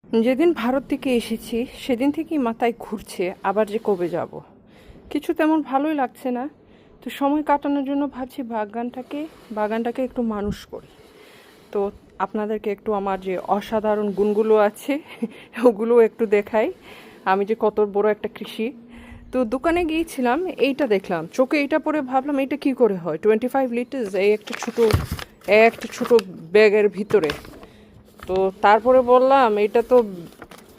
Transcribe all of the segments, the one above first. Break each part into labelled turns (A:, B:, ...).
A: যেদিন ভারত থেকে এসেছি সেদিন থেকেই মাথায় ঘুরছে আবার যে কবে যাব। কিছু তেমন ভালোই লাগছে না। তো সময় কাটানোর জন্য ভাবছি বাগানটাকে একটু মানুষ করি। তো আপনাদেরকে একটু আমার যে অসাধারণ গুণগুলো আছে ওগুলো একটু দেখাই। আমি যে কত বড় একটা কৃষি। তো দোকানে গিয়েছিলাম, এইটা দেখলাম, চোখে এইটা পরে ভাবলাম এটা কি করে হয়, 25 লিটার্স এই একটা ছোট ব্যাগের ভিতরে। তো তারপরে বললাম এটা তো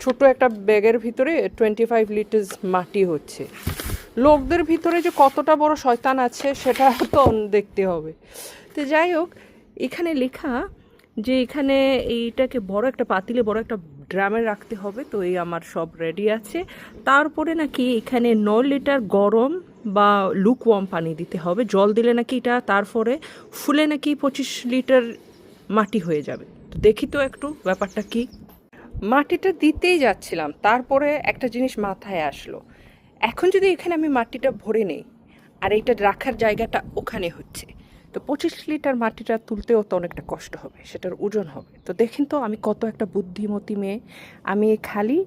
A: ছোট একটা ব্যাগের ভিতরে 25 লিটার্স মাটি হচ্ছে। লোকদের ভিতরে যে কতটা বড় শয়তান আছে সেটা তো দেখতে হবে। তো যাই হোক, এখানে লেখা যে এখানে এইটাকে বড় একটা পাতিলে বড় একটা ড্রামে রাখতে হবে। তো এই আমার সব রেডি আছে। তারপরে নাকি এখানে 9 লিটার গরম বা লুকওয়ার্ম পানি দিতে হবে। জল দিলে নাকি এটা তারপরে ফুলে নাকি 25 লিটার মাটি হয়ে যাবে। তো দেখি তো একটু ব্যাপারটা কি। মাটিটা দিতেই যাচ্ছিলাম, তারপরে একটা জিনিস মাথায় আসলো। এখন যদি এখানে আমি মাটিটা ভরে নেই আর এইটা রাখার জায়গাটা ওখানে হচ্ছে, তো 25 লিটার মাটিটা তুলতেও তো অনেকটা কষ্ট হবে, সেটার ওজন হবে। তো দেখেন তো আমি কত একটা বুদ্ধিমতী মেয়ে। আমি এই খালি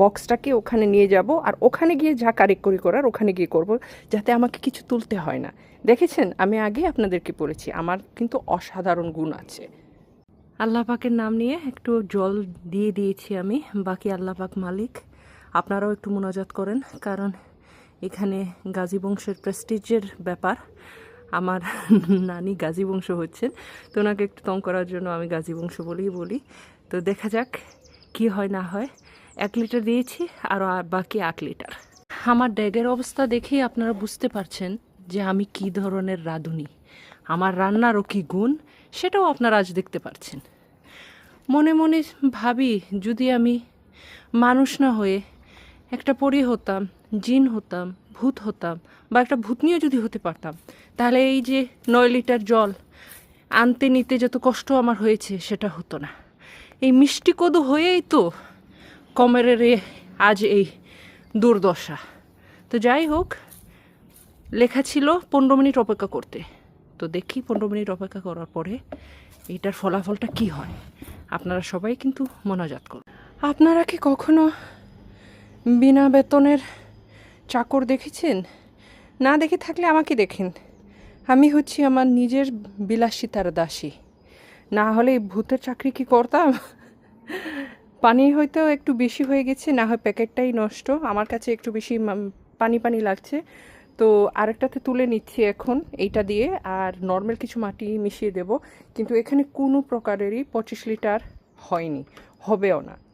A: বক্সটাকে ওখানে নিয়ে যাব আর ওখানে গিয়ে যা কারিগরি করার ওখানে গিয়ে করব, যাতে আমাকে কিছু তুলতে হয় না। দেখেছেন, আমি আগে আপনাদেরকে বলেছি আমার কিন্তু অসাধারণ গুণ আছে। আল্লাহ পাকের নাম নিয়ে একটু জল দিয়ে দিয়েছি আমি, বাকি আল্লাহ পাক মালিক। আপনারাও একটু মোনাজাত করেন, কারণ এখানে গাজী বংশের প্রেস্টিজের ব্যাপার। আমার নানি গাজী বংশ হচ্ছেন, তো ওনাকে একটু তং করার জন্য আমি গাজী বংশ বলি। তো দেখা যাক কি হয় না হয়। 1 লিটার দিয়েছি আর বাকি 8 লিটার। আমার ড্যাগের অবস্থা দেখেই আপনারা বুঝতে পারছেন যে আমি কি ধরনের রাঁধুনি, আমার রান্নারও কি গুণ, সেটাও আপনারা আজ দেখতে পাচ্ছেন। মনে মনে ভাবি, যদি আমি মানুষ না হয়ে একটা পরী হতাম, জিন হতাম, ভূত হতাম, বা একটা ভূতনিও যদি হতে পারতাম, তাহলে এই যে 9 লিটার জল আনতে নিতে যত কষ্ট আমার হয়েছে সেটা হতো না। এই মিষ্টি কদু হয়েই তো কমরের আজ এই দুর্দশা। তো যাই হোক, লেখা ছিল 15 মিনিট অপেক্ষা করতে। তো দেখি 15 মিনিট অপেক্ষা করার পরে এটার ফলাফলটা কি হয়। আপনারা সবাই কিন্তু মোনাজাত করুন। আপনারা কি কখনো বিনা বেতনের চাকর দেখেছেন? না দেখে থাকলে আমাকে দেখেন। আমি হচ্ছি আমার নিজের বিলাসিতার দাসী। না হলে ভূতের চাকরি কি করতাম? পানি হয়তো একটু বেশি হয়ে গেছে, না হয় প্যাকেটটাই নষ্ট। আমার কাছে একটু বেশি পানি পানি লাগছে। তো আরেকটাতে তুলে নিচ্ছি এখন এইটা দিয়ে, আর নর্মাল কিছু মাটি মিশিয়ে দেব। কিন্তু এখানে কোনো প্রকারেরই 25 লিটার হয়নি, হবেও না।